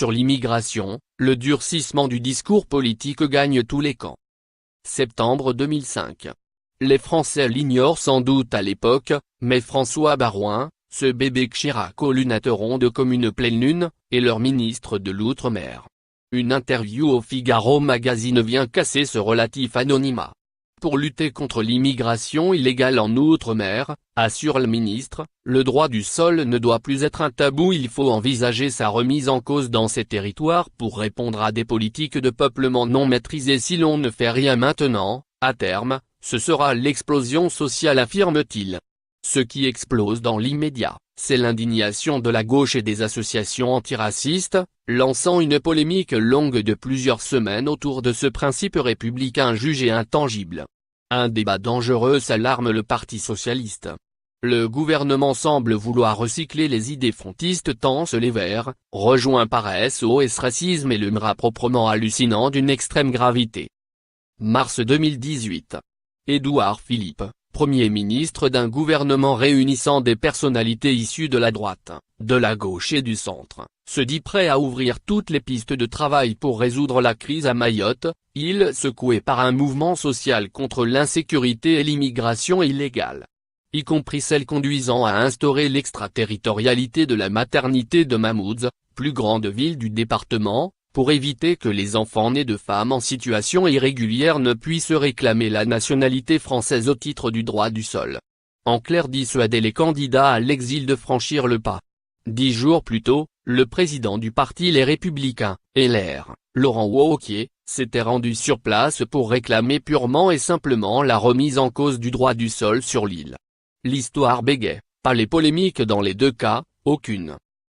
sur l'immigration, le durcissement du discours politique gagne tous les camps. Septembre 2005. Les Français l'ignorent sans doute à l'époque, mais François Baroin, ce bébé Chirac aux lunettes rondes comme une pleine lune, est leur ministre de l'Outre-mer. Une interview au Figaro Magazine vient casser ce relatif anonymat. Pour lutter contre l'immigration illégale en Outre-mer, assure le ministre, le droit du sol ne doit plus être un tabou, il faut envisager sa remise en cause dans ces territoires pour répondre à des politiques de peuplement non maîtrisées. Si l'on ne fait rien maintenant, à terme, ce sera l'explosion sociale, affirme-t-il. Ce qui explose dans l'immédiat, c'est l'indignation de la gauche et des associations antiracistes, lançant une polémique longue de plusieurs semaines autour de ce principe républicain jugé intangible. Un débat dangereux s'alarme le Parti socialiste. Le gouvernement semble vouloir recycler les idées frontistes tant les Verts, rejoints par SOS Racisme et le MRA proprement hallucinant d'une extrême gravité. Mars 2018. Édouard Philippe, Premier ministre d'un gouvernement réunissant des personnalités issues de la droite, de la gauche et du centre, se dit prêt à ouvrir toutes les pistes de travail pour résoudre la crise à Mayotte, île secouée par un mouvement social contre l'insécurité et l'immigration illégale, y compris celle conduisant à instaurer l'extraterritorialité de la maternité de Mamoudzou, plus grande ville du département, pour éviter que les enfants nés de femmes en situation irrégulière ne puissent réclamer la nationalité française au titre du droit du sol. En clair, dissuader les candidats à l'exil de franchir le pas. 10 jours plus tôt, le président du parti Les Républicains, LR, Laurent Wauquiez, s'était rendu sur place pour réclamer purement et simplement la remise en cause du droit du sol sur l'île. L'histoire bégaie, pas les polémiques dans les deux cas, aucune.